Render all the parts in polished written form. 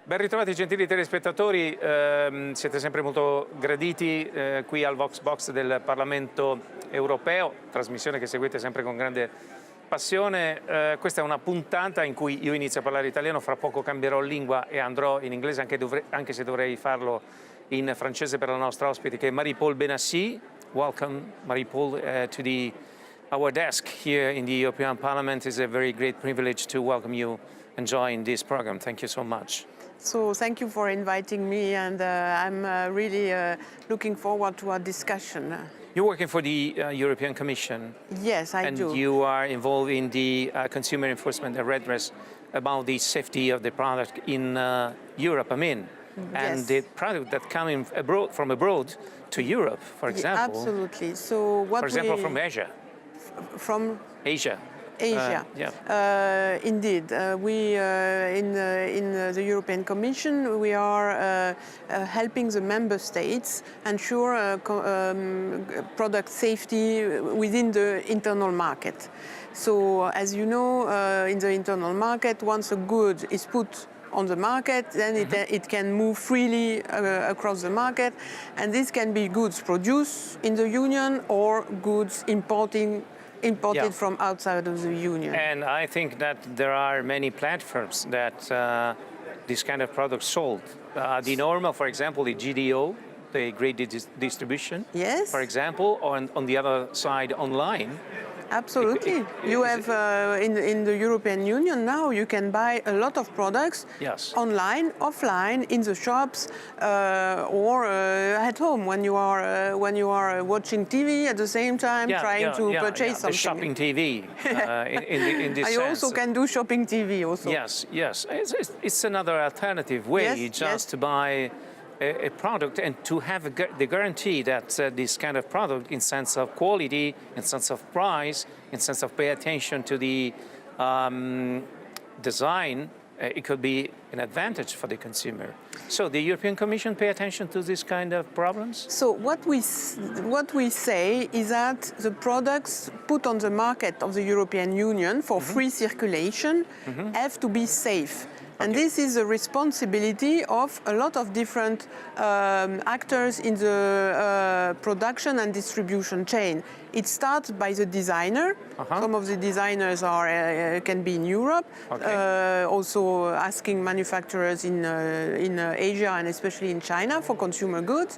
Ben ritrovati gentili telespettatori, siete sempre molto graditi qui al Vox Box del Parlamento Europeo, trasmissione che seguite sempre con grande passione. Questa è una puntata in cui io inizio a parlare italiano, fra poco cambierò lingua e andrò in inglese, anche se dovrei farlo in francese per la nostra ospite che è Marie-Paule Benassi. Welcome Marie-Paule to our desk here in the European Parliament. It's a very great privilege to welcome you and join this program. Thank you so much. So thank you for inviting me, and I'm really looking forward to our discussion. You're working for the European Commission. Yes, I do. And you are involved in the consumer enforcement and redress about the safety of the product in Europe, and Yes. the product that come from abroad to Europe, for example. Absolutely. So what For example, we, from Asia. from Asia. Asia. Indeed, we in the European Commission we are helping the member states ensure product safety within the internal market. So, as you know, in the internal market, once a good is put on the market, then it can move freely across the market, and this can be goods produced in the Union or goods imported from outside of the Union. And I think that there are many platforms that this kind of product sold. The normal, for example, the GDO, the great distribution. Yes. For example, on the other side, online. Absolutely. You have in the European Union now you can buy a lot of products online, offline, in the shops, or at home when you are watching TV at the same time trying to purchase something. The shopping TV in this I sense. also can do shopping TV also. Yes. It's another alternative way to buy a product and to have the guarantee that this kind of product, in sense of quality, in sense of price, in sense of pay attention to the design, it could be an advantage for the consumer. So the European Commission pay attention to this kind of problems? So what we say is that the products put on the market of the European Union for free circulation have to be safe. And this is a responsibility of a lot of different actors in the production and distribution chain. It starts by the designer. Some of the designers can be in Europe. Also asking manufacturers in Asia and especially in China for consumer goods.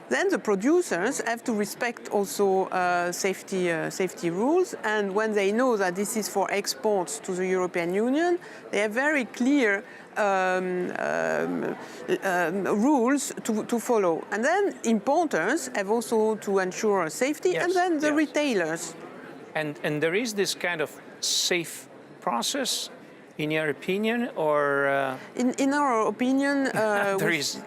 Then the producers have to respect also safety rules. And when they know that this is for exports to the European Union, they have very clear rules to follow. And then importers have also to ensure safety, and then the retailers. And there is this kind of safe process, in your opinion, or in our opinion, there is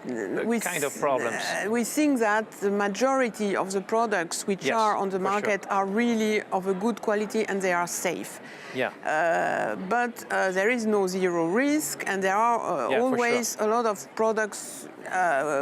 kind of problems. We think that the majority of the products which are on the market are really of a good quality and they are safe. But there is no zero risk, and there are always a lot of products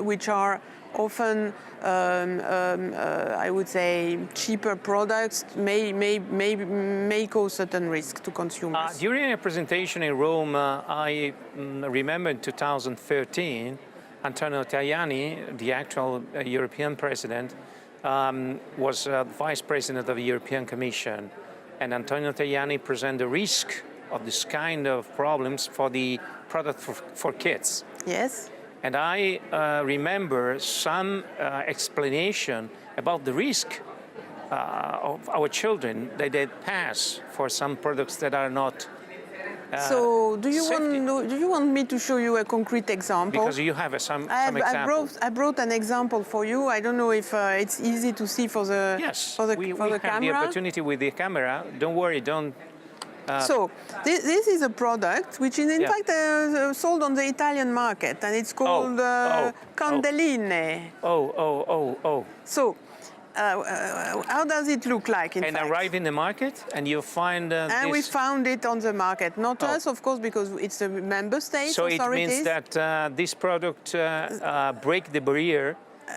which are often, I would say, cheaper products may cause certain risk to consumers. During a presentation in Rome, I remember in 2013, Antonio Tajani, the actual European president, was vice president of the European Commission. And Antonio Tajani presented the risk of this kind of problems for the product for kids. Yes. And I remember some explanation about the risk of our children that they pass for some products that are not so do you want me to show you a concrete example? Because you have some examples. I brought an example for you. I don't know if it's easy to see for the we camera. Have the opportunity with the camera. Don't worry, don't. So this is a product which is in fact sold on the Italian market, and it's called Candeline. So how does it look like? And arrive in the market, and you find and we found it on the market, not us, of course, because it's the member states authorities. So it means that this product break the barrier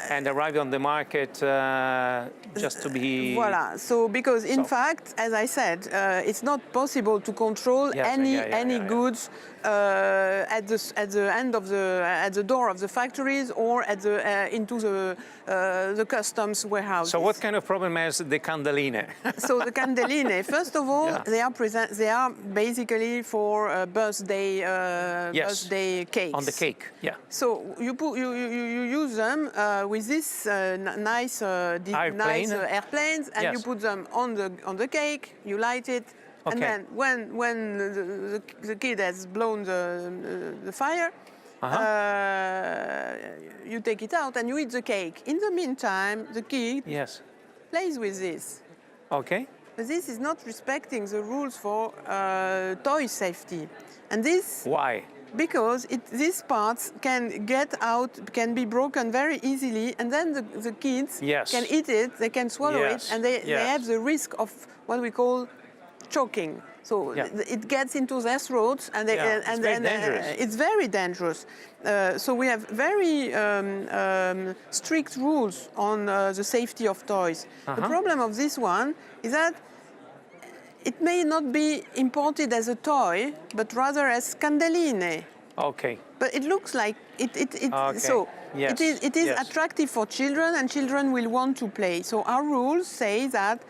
and arrive on the market just to be... Voilà. So because in fact, as I said, it's not possible to control any goods at the end of at the door of the factories or into the customs warehouses. So what kind of problem has the candeline? So the candeline, first of all, Yeah. they are basically for birthday birthday cakes. On the cake, yeah. So you use them with this nice airplanes, and you put them on the cake. You light it, and then when the kid has blown the fire, you take it out and you eat the cake. In the meantime, the kid plays with this. Okay. But this is not respecting the rules for toy safety, and this Why? because these parts can get out, can be broken very easily, and then the kids can eat it, they can swallow it, and they have the risk of what we call choking. So it gets into their throats, and it's very dangerous. So we have very strict rules on the safety of toys. The problem of this one is that it may not be imported as a toy, but rather as candeline. Okay. But it looks like so it is attractive for children, and children will want to play. So our rules say that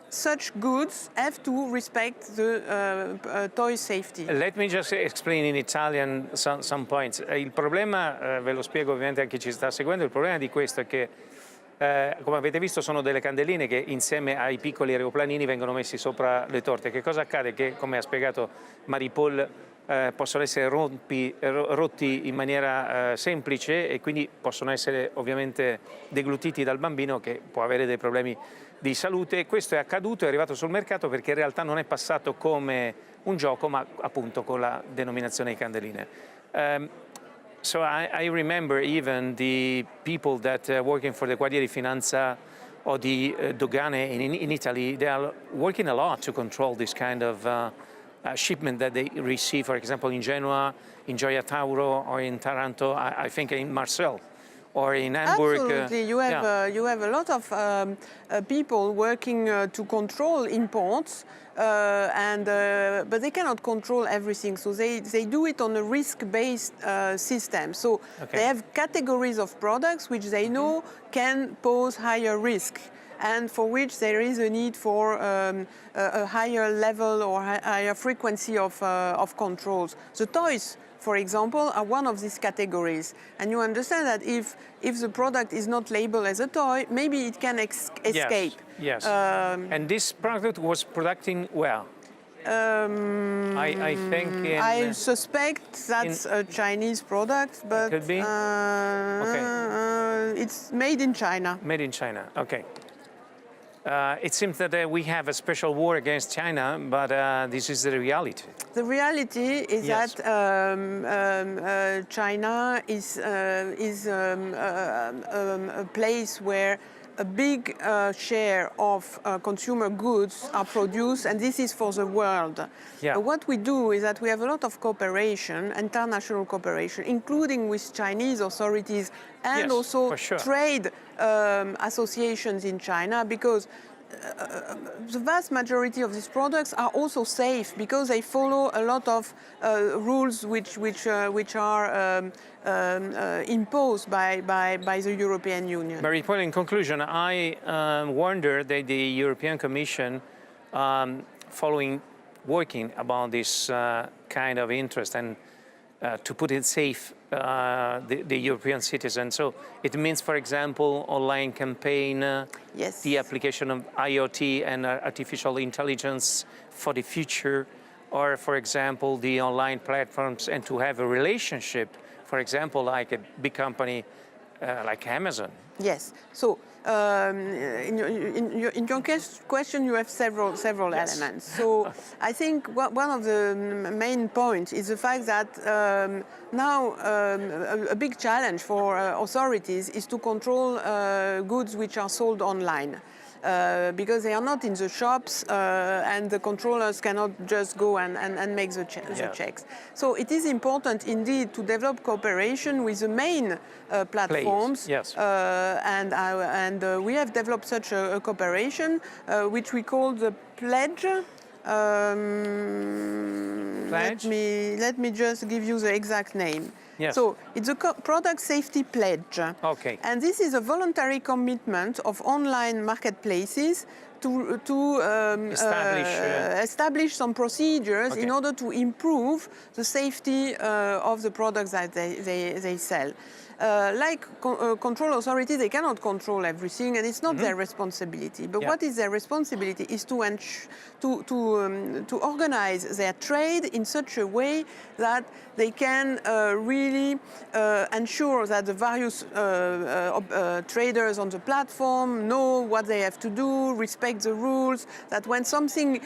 such goods have to respect the toy safety. Let me just explain in Italian some points. Il problema, ve lo spiego ovviamente a chi ci sta seguendo, il problema di questo è che come avete visto sono delle candeline che insieme ai piccoli aeroplanini vengono messi sopra le torte. Che cosa accade? Che, come ha spiegato Marie-Paul, possono essere rotti in maniera semplice e quindi possono essere ovviamente deglutiti dal bambino, che può avere dei problemi di salute. Questo è accaduto, è arrivato sul mercato perché in realtà non è passato come un gioco, ma appunto con la denominazione di candeline. So I remember even the people that are working for the Guardia di Finanza or the Dogane in Italy, they are working a lot to control this kind of shipment that they receive, for example, in Genoa, in Gioia Tauro, or in Taranto, I think in Marseille, or in Hamburg. Absolutely, you have a lot of people working to control imports, but they cannot control everything. So they do it on a risk-based system. So they have categories of products which they know can pose higher risk, and for which there is a need for a higher level or higher frequency of controls. The toys, for example, are one of these categories. And you understand that if the product is not labeled as a toy, maybe it can escape. Yes. And this product was producing well. I think I suspect that's a Chinese product, but could be? It's made in China. Made in China, okay. It seems that we have a special war against China, but this is the reality. The reality is that China is a place where a big share of consumer goods are produced, and this is for the world. Yeah. What we do is that we have a lot of cooperation, international cooperation, including with Chinese authorities and also trade associations in China, because the vast majority of these products are also safe because they follow a lot of rules which are imposed by the European Union. Marie-Paul, in conclusion, I wonder that the European Commission, working about this kind of interest and to put it safe, the European citizens. So it means, for example, online campaign, the application of IoT and artificial intelligence for the future, or, for example, the online platforms, and to have a relationship, for example, like a big company like Amazon. Yes. So in your question, you have several elements. So I think one of the main points is the fact that now a big challenge for authorities is to control goods which are sold online. Because they are not in the shops and the controllers cannot just go and make the checks. So it is important indeed to develop cooperation with the main platforms. And we have developed such a cooperation which we call the Pledge Pledge? Let me just give you the exact name. Yes. So it's a product safety pledge. Okay. And this is a voluntary commitment of online marketplaces to establish some procedures in order to improve the safety of the products that they sell. Control authorities, they cannot control everything, and it's not their responsibility. But what is their responsibility is to organize their trade in such a way that they can really ensure that the various traders on the platform know what they have to do, respect the rules, that when something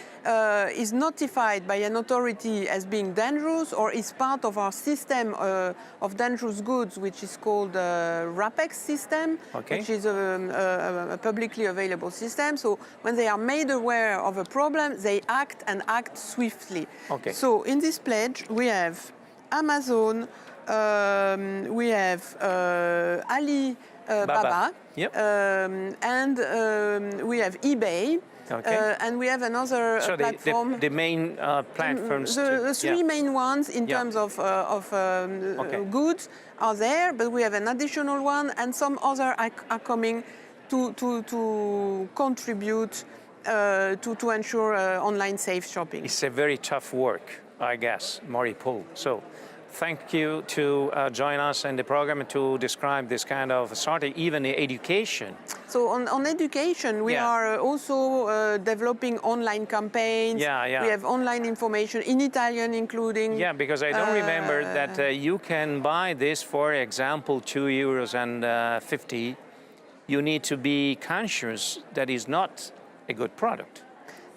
is notified by an authority as being dangerous or is part of our system of dangerous goods, which is called RAPEX system, which is a publicly available system. So when they are made aware of a problem, they act and act swiftly. So in this pledge, we have Amazon, we have Alibaba, and we have eBay. And we have another platform. The main platforms. The three main ones in terms of goods are there, but we have an additional one, and some other are coming to contribute to ensure online safe shopping. It's a very tough work, I guess, Marie-Paule. So thank you to join us in the program to describe this kind of sort of even education. So on education, we are also developing online campaigns. We have online information in Italian, including. Yeah, because I don't remember that you can buy this, for example, €2.50. You need to be conscious that it's not a good product.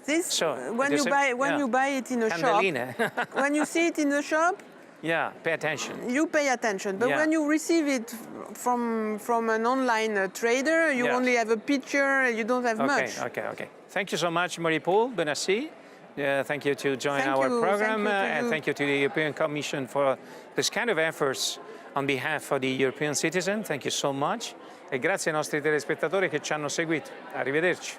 This, when you buy it in a shop, when you see it in the shop, pay attention. You pay attention, but when you receive it from an online trader, you only have a picture, you don't have much. Okay. Thank you so much, Marie-Paule. Merci. Thank you to join our program, and thank you to the European Commission for this kind of efforts on behalf of the European citizen. Thank you so much. E grazie ai nostri telespettatori che ci hanno seguito. Arrivederci.